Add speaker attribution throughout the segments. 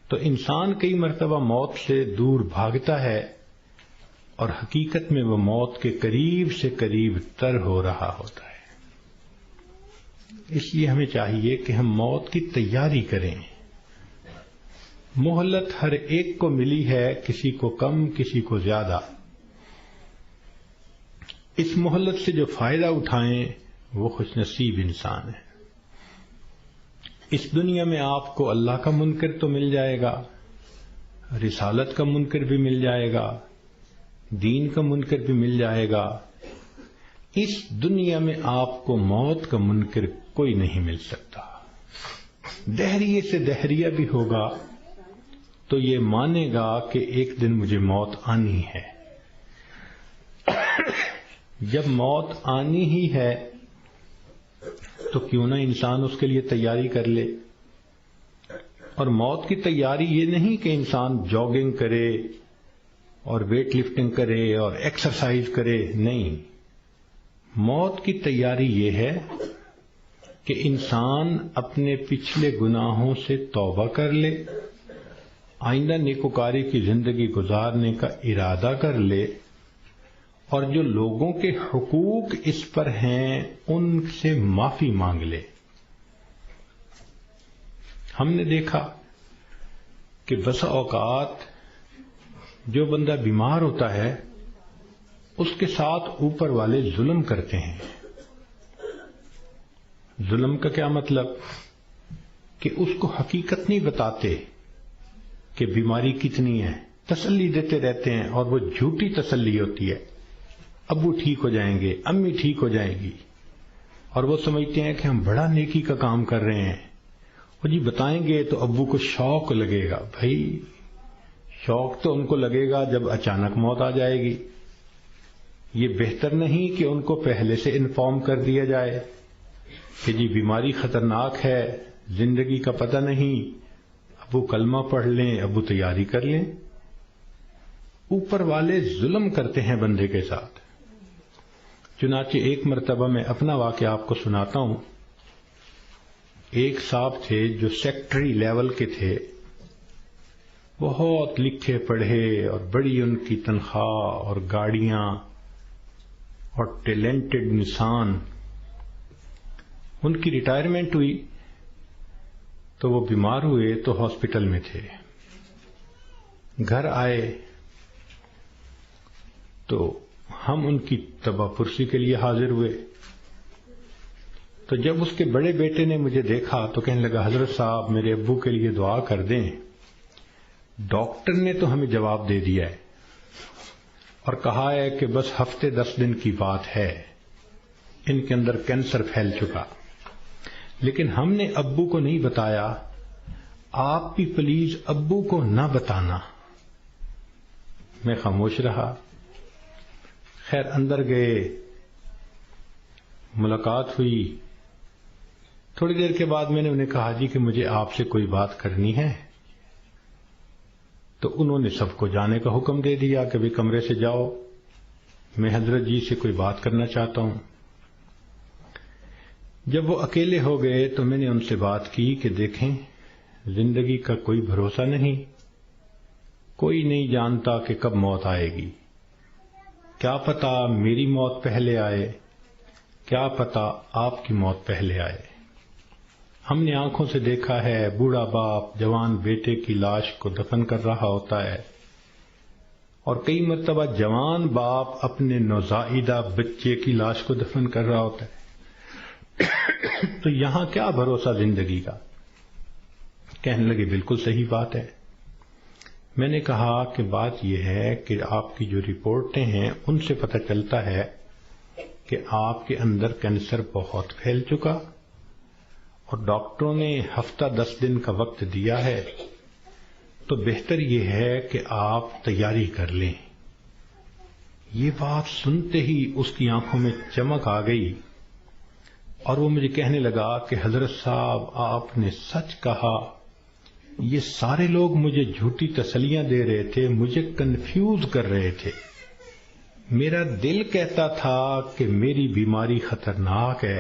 Speaker 1: تو انسان کئی مرتبہ موت سے دور بھاگتا ہے اور حقیقت میں وہ موت کے قریب سے قریب تر ہو رہا ہوتا ہے۔ اس لیے ہمیں چاہیے کہ ہم موت کی تیاری کریں۔ مہلت ہر ایک کو ملی ہے، کسی کو کم کسی کو زیادہ۔ اس مہلت سے جو فائدہ اٹھائیں وہ خوش نصیب انسان ہے۔ اس دنیا میں آپ کو اللہ کا منکر تو مل جائے گا، رسالت کا منکر بھی مل جائے گا، دین کا منکر بھی مل جائے گا۔ اس دنیا میں آپ کو موت کا منکر کوئی نہیں مل سکتا۔ دہریے سے دہریہ بھی ہوگا تو یہ مانے گا کہ ایک دن مجھے موت آنی ہے۔ جب موت آنی ہی ہے تو کیوں نہ انسان اس کے لیے تیاری کر لے۔ اور موت کی تیاری یہ نہیں کہ انسان جاگنگ کرے اور ویٹ لفٹنگ کرے اور ایکسرسائز کرے، نہیں۔ موت کی تیاری یہ ہے کہ انسان اپنے پچھلے گناہوں سے توبہ کر لے، آئندہ نیکوکاری کی زندگی گزارنے کا ارادہ کر لے، اور جو لوگوں کے حقوق اس پر ہیں ان سے معافی مانگ لے۔ ہم نے دیکھا کہ بسا اوقات جو بندہ بیمار ہوتا ہے اس کے ساتھ اوپر والے ظلم کرتے ہیں۔ ظلم کا کیا مطلب؟ کہ اس کو حقیقت نہیں بتاتے کہ بیماری کتنی ہے، تسلی دیتے رہتے ہیں، اور وہ جھوٹی تسلی ہوتی ہے۔ ابو ٹھیک ہو جائیں گے، امی ٹھیک ہو جائے گی، اور وہ سمجھتے ہیں کہ ہم بڑا نیکی کا کام کر رہے ہیں، اور جی بتائیں گے تو ابو کو شوق لگے گا۔ بھائی شوق تو ان کو لگے گا جب اچانک موت آ جائے گی۔ یہ بہتر نہیں کہ ان کو پہلے سے انفارم کر دیا جائے کہ جی بیماری خطرناک ہے، زندگی کا پتہ نہیں، ابو کلمہ پڑھ لیں، ابو تیاری کر لیں۔ اوپر والے ظلم کرتے ہیں بندے کے ساتھ۔ چنانچہ ایک مرتبہ میں اپنا واقعہ آپ کو سناتا ہوں۔ ایک صاحب تھے جو سیکٹری لیول کے تھے، بہت لکھے پڑھے اور بڑی ان کی تنخواہ اور گاڑیاں اور ٹیلنٹڈ انسان۔ ان کی ریٹائرمنٹ ہوئی تو وہ بیمار ہوئے تو ہاسپٹل میں تھے۔ گھر آئے تو ہم ان کی تباہ پرسی کے لیے حاضر ہوئے۔ تو جب اس کے بڑے بیٹے نے مجھے دیکھا تو کہنے لگا، حضرت صاحب میرے ابو کے لیے دعا کر دیں، ڈاکٹر نے تو ہمیں جواب دے دیا ہے اور کہا ہے کہ بس ہفتے 10 دن کی بات ہے، ان کے اندر کینسر پھیل چکا، لیکن ہم نے ابو کو نہیں بتایا، آپ بھی پلیز ابو کو نہ بتانا۔ میں خاموش رہا۔ خیر اندر گئے، ملاقات ہوئی۔ تھوڑی دیر کے بعد میں نے انہیں کہا جی کہ مجھے آپ سے کوئی بات کرنی ہے، تو انہوں نے سب کو جانے کا حکم دے دیا کہ بھی کمرے سے جاؤ، میں حضرت جی سے کوئی بات کرنا چاہتا ہوں۔ جب وہ اکیلے ہو گئے تو میں نے ان سے بات کی کہ دیکھیں، زندگی کا کوئی بھروسہ نہیں، کوئی نہیں جانتا کہ کب موت آئے گی۔ کیا پتا میری موت پہلے آئے، کیا پتا آپ کی موت پہلے آئے۔ ہم نے آنکھوں سے دیکھا ہے بوڑھا باپ جوان بیٹے کی لاش کو دفن کر رہا ہوتا ہے، اور کئی مرتبہ جوان باپ اپنے نوزائیدہ بچے کی لاش کو دفن کر رہا ہوتا ہے۔ تو یہاں کیا بھروسہ زندگی کا؟ کہنے لگے بالکل صحیح بات ہے۔ میں نے کہا کہ بات یہ ہے کہ آپ کی جو رپورٹیں ہیں ان سے پتہ چلتا ہے کہ آپ کے اندر کینسر بہت پھیل چکا، اور ڈاکٹروں نے ہفتہ 10 دن کا وقت دیا ہے، تو بہتر یہ ہے کہ آپ تیاری کر لیں۔ یہ بات سنتے ہی اس کی آنکھوں میں چمک آ گئی، اور وہ مجھے کہنے لگا کہ حضرت صاحب آپ نے سچ کہا، یہ سارے لوگ مجھے جھوٹی تسلیاں دے رہے تھے، مجھے کنفیوز کر رہے تھے۔ میرا دل کہتا تھا کہ میری بیماری خطرناک ہے،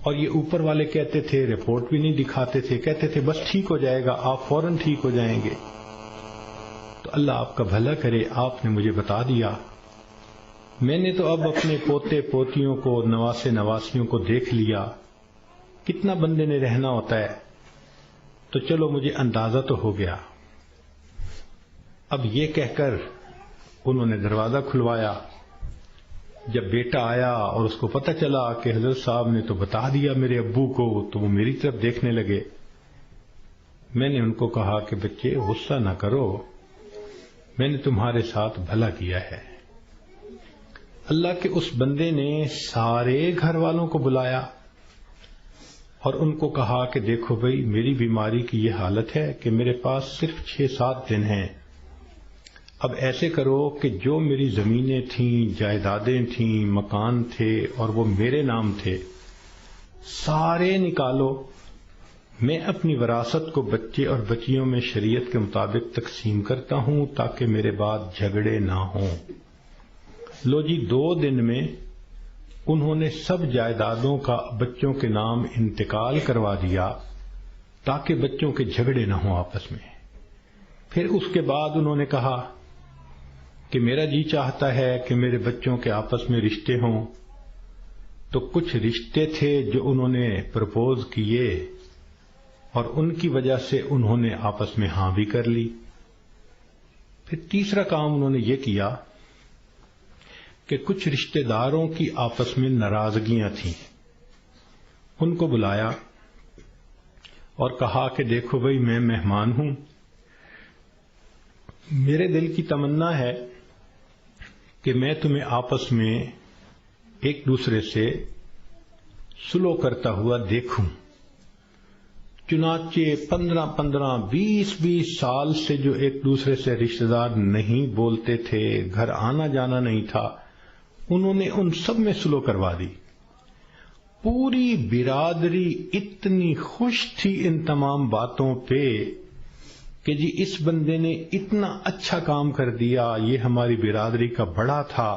Speaker 1: اور یہ اوپر والے کہتے تھے، رپورٹ بھی نہیں دکھاتے تھے، کہتے تھے بس ٹھیک ہو جائے گا، آپ فوراً ٹھیک ہو جائیں گے۔ تو اللہ آپ کا بھلا کرے، آپ نے مجھے بتا دیا، میں نے تو اب اپنے پوتے پوتیوں کو، نواسے نواسیوں کو دیکھ لیا، کتنا بندے نے رہنا ہوتا ہے، تو چلو مجھے اندازہ تو ہو گیا۔ اب یہ کہہ کر انہوں نے دروازہ کھلوایا۔ جب بیٹا آیا اور اس کو پتہ چلا کہ حضرت صاحب نے تو بتا دیا میرے ابو کو، تو وہ میری طرف دیکھنے لگے۔ میں نے ان کو کہا کہ بچے غصہ نہ کرو، میں نے تمہارے ساتھ بھلا کیا ہے۔ اللہ کے اس بندے نے سارے گھر والوں کو بلایا اور ان کو کہا کہ دیکھو بھئی، میری بیماری کی یہ حالت ہے کہ میرے پاس صرف 6-7 دن ہیں۔ اب ایسے کرو کہ جو میری زمینیں تھیں، جائیدادیں تھیں، مکان تھے اور وہ میرے نام تھے، سارے نکالو، میں اپنی وراثت کو بچے اور بچیوں میں شریعت کے مطابق تقسیم کرتا ہوں تاکہ میرے بعد جھگڑے نہ ہوں۔ لو جی، 2 دن میں انہوں نے سب جائیدادوں کا بچوں کے نام انتقال کروا دیا تاکہ بچوں کے جھگڑے نہ ہوں آپس میں۔ پھر اس کے بعد انہوں نے کہا کہ میرا جی چاہتا ہے کہ میرے بچوں کے آپس میں رشتے ہوں، تو کچھ رشتے تھے جو انہوں نے پرپوز کیے اور ان کی وجہ سے انہوں نے آپس میں ہاں بھی کر لی۔ پھر تیسرا کام انہوں نے یہ کیا کہ کچھ رشتے داروں کی آپس میں ناراضگیاں تھیں، ان کو بلایا اور کہا کہ دیکھو بھئی، میں مہمان ہوں، میرے دل کی تمنا ہے کہ میں تمہیں آپس میں ایک دوسرے سے سلو کرتا ہوا دیکھوں۔ چنانچہ 15-15 20-20 سال سے جو ایک دوسرے سے رشتہ دار نہیں بولتے تھے، گھر آنا جانا نہیں تھا، انہوں نے ان سب میں سلو کروا دی۔ پوری برادری اتنی خوش تھی ان تمام باتوں پہ کہ جی اس بندے نے اتنا اچھا کام کر دیا، یہ ہماری برادری کا بڑا تھا،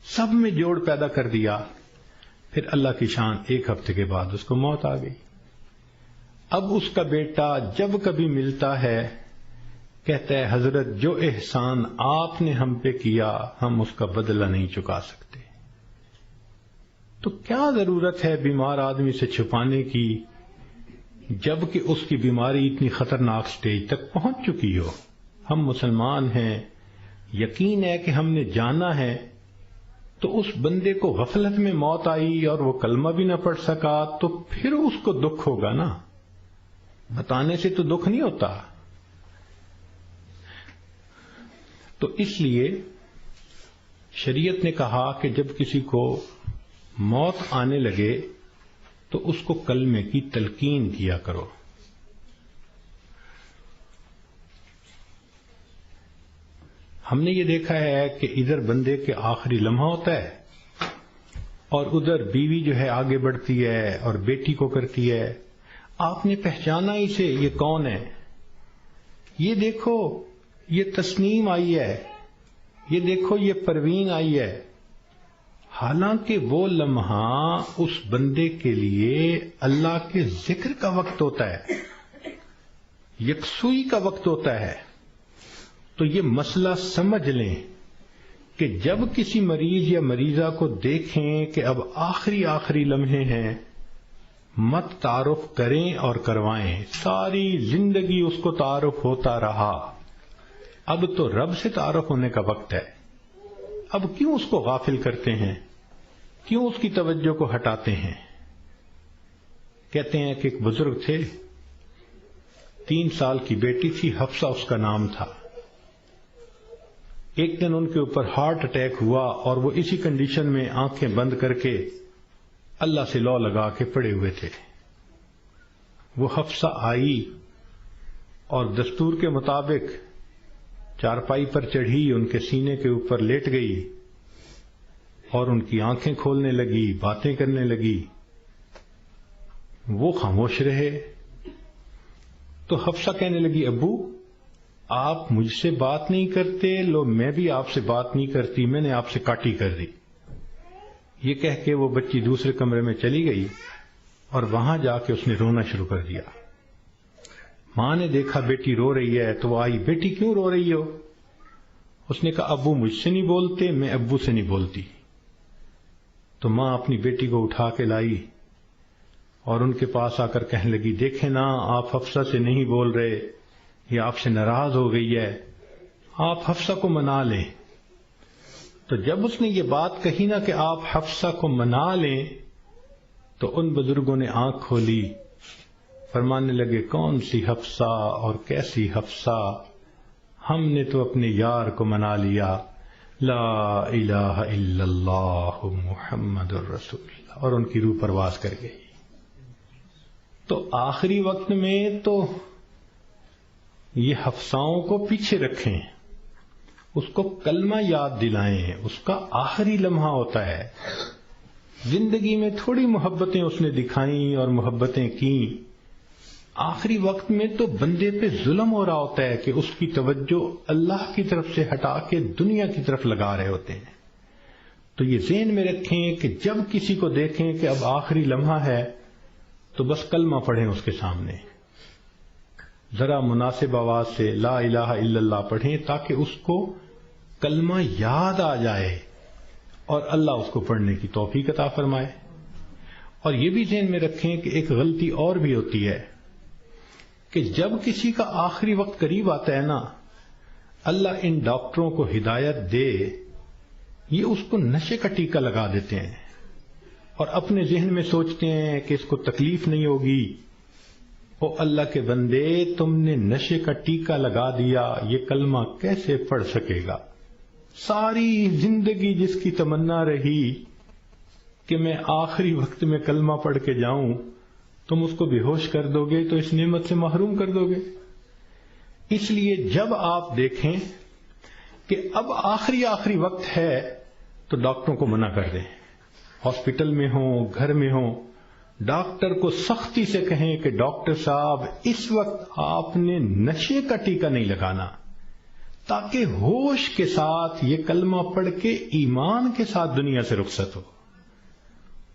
Speaker 1: سب میں جوڑ پیدا کر دیا۔ پھر اللہ کی شان، 1 ہفتے کے بعد اس کو موت آ گئی۔ اب اس کا بیٹا جب کبھی ملتا ہے کہتا ہے حضرت جو احسان آپ نے ہم پہ کیا ہم اس کا بدلہ نہیں چکا سکتے۔ تو کیا ضرورت ہے بیمار آدمی سے چھپانے کی جبکہ اس کی بیماری اتنی خطرناک سٹیج تک پہنچ چکی ہو؟ ہم مسلمان ہیں، یقین ہے کہ ہم نے جانا ہے، تو اس بندے کو غفلت میں موت آئی اور وہ کلمہ بھی نہ پڑھ سکا، تو پھر اس کو دکھ ہوگا نا، بتانے سے تو دکھ نہیں ہوتا۔ تو اس لیے شریعت نے کہا کہ جب کسی کو موت آنے لگے تو اس کو کلمے کی تلقین کیا کرو۔ ہم نے یہ دیکھا ہے کہ ادھر بندے کے آخری لمحہ ہوتا ہے اور ادھر بیوی جو ہے آگے بڑھتی ہے اور بیٹی کو کرتی ہے، آپ نے پہچانا اسے، یہ کون ہے؟ یہ دیکھو یہ تسنیم آئی ہے، یہ دیکھو یہ پروین آئی ہے۔ حالانکہ وہ لمحہ اس بندے کے لیے اللہ کے ذکر کا وقت ہوتا ہے، یکسوئی کا وقت ہوتا ہے۔ تو یہ مسئلہ سمجھ لیں کہ جب کسی مریض یا مریضہ کو دیکھیں کہ اب آخری لمحے ہیں، مت تعارف کریں اور کروائیں۔ ساری زندگی اس کو تعارف ہوتا رہا، اب تو رب سے تعارف ہونے کا وقت ہے۔ اب کیوں اس کو غافل کرتے ہیں؟ کیوں اس کی توجہ کو ہٹاتے ہیں؟ کہتے ہیں کہ ایک بزرگ تھے، 3 سال کی بیٹی تھی، حفصہ اس کا نام تھا۔ ایک دن ان کے اوپر ہارٹ اٹیک ہوا اور وہ اسی کنڈیشن میں آنکھیں بند کر کے اللہ سے لو لگا کے پڑے ہوئے تھے۔ وہ حفصہ آئی اور دستور کے مطابق چارپائی پر چڑھی، ان کے سینے کے اوپر لیٹ گئی اور ان کی آنکھیں کھولنے لگی، باتیں کرنے لگی۔ وہ خاموش رہے تو حفصہ کہنے لگی، ابو آپ مجھ سے بات نہیں کرتے، لو میں بھی آپ سے بات نہیں کرتی، میں نے آپ سے کاٹی کر دی۔ یہ کہہ کے وہ بچی دوسرے کمرے میں چلی گئی اور وہاں جا کے اس نے رونا شروع کر دیا۔ ماں نے دیکھا بیٹی رو رہی ہے تو وہ آئی، بیٹی کیوں رو رہی ہو؟ اس نے کہا ابو مجھ سے نہیں بولتے، میں ابو سے نہیں بولتی۔ تو ماں اپنی بیٹی کو اٹھا کے لائی اور ان کے پاس آ کر کہنے لگی، دیکھیں نا آپ حفصہ سے نہیں بول رہے، یہ آپ سے ناراض ہو گئی ہے، آپ حفصہ کو منا لیں۔ تو جب اس نے یہ بات کہی نا کہ آپ حفصہ کو منا لیں، تو ان بزرگوں نے آنکھ کھولی، فرمانے لگے کون سی حفصہ اور کیسی حفصہ، ہم نے تو اپنے یار کو منا لیا، لا الہ الا اللہ محمد الرسول اللہ، اور ان کی روح پرواز کر گئی۔ تو آخری وقت میں تو یہ حفصاؤں کو پیچھے رکھیں، اس کو کلمہ یاد دلائیں، اس کا آخری لمحہ ہوتا ہے۔ زندگی میں تھوڑی محبتیں اس نے دکھائیں اور محبتیں کیں، آخری وقت میں تو بندے پہ ظلم ہو رہا ہوتا ہے کہ اس کی توجہ اللہ کی طرف سے ہٹا کے دنیا کی طرف لگا رہے ہوتے ہیں۔ تو یہ ذہن میں رکھیں کہ جب کسی کو دیکھیں کہ اب آخری لمحہ ہے تو بس کلمہ پڑھیں اس کے سامنے، ذرا مناسب آواز سے لا الہ الا اللہ پڑھیں تاکہ اس کو کلمہ یاد آ جائے اور اللہ اس کو پڑھنے کی توفیق عطا فرمائے۔ اور یہ بھی ذہن میں رکھیں کہ ایک غلطی اور بھی ہوتی ہے کہ جب کسی کا آخری وقت قریب آتا ہے نا، اللہ ان ڈاکٹروں کو ہدایت دے، یہ اس کو نشے کا ٹیکہ لگا دیتے ہیں اور اپنے ذہن میں سوچتے ہیں کہ اس کو تکلیف نہیں ہوگی۔ او اللہ کے بندے، تم نے نشے کا ٹیکہ لگا دیا، یہ کلمہ کیسے پڑھ سکے گا؟ ساری زندگی جس کی تمنا رہی کہ میں آخری وقت میں کلمہ پڑھ کے جاؤں، تم اس کو بے ہوش کر دو گے تو اس نعمت سے محروم کر دو گے۔ اس لیے جب آپ دیکھیں کہ اب آخری وقت ہے تو ڈاکٹروں کو منع کر دیں، ہاسپٹل میں ہوں، گھر میں ہوں، ڈاکٹر کو سختی سے کہیں کہ ڈاکٹر صاحب اس وقت آپ نے نشے کا ٹیکہ نہیں لگانا، تاکہ ہوش کے ساتھ یہ کلمہ پڑھ کے ایمان کے ساتھ دنیا سے رخصت ہو۔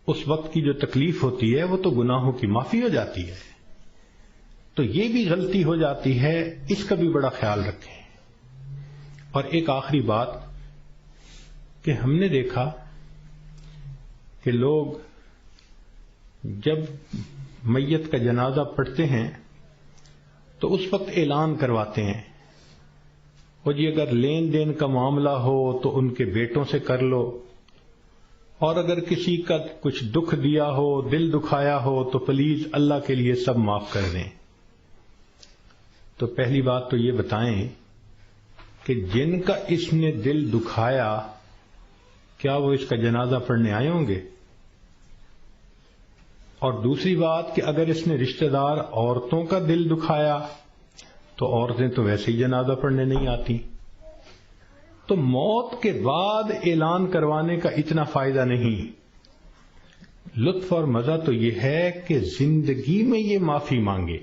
Speaker 1: اس وقت کی جو تکلیف ہوتی ہے وہ تو گناہوں کی معافی ہو جاتی ہے۔ تو یہ بھی غلطی ہو جاتی ہے، اس کا بھی بڑا خیال رکھیں۔ اور ایک آخری بات کہ ہم نے دیکھا کہ لوگ جب میت کا جنازہ پڑھتے ہیں تو اس وقت اعلان کرواتے ہیں، اور جی اگر لین دین کا معاملہ ہو تو ان کے بیٹوں سے کر لو، اور اگر کسی کا کچھ دکھ دیا ہو، دل دکھایا ہو تو پلیز اللہ کے لیے سب معاف کر دیں۔ تو پہلی بات تو یہ بتائیں کہ جن کا اس نے دل دکھایا کیا وہ اس کا جنازہ پڑھنے آئے ہوں گے؟ اور دوسری بات کہ اگر اس نے رشتہ دار عورتوں کا دل دکھایا تو عورتیں تو ویسے ہی جنازہ پڑھنے نہیں آتی۔ تو موت کے بعد اعلان کروانے کا اتنا فائدہ نہیں، لطف اور مزہ تو یہ ہے کہ زندگی میں یہ معافی مانگے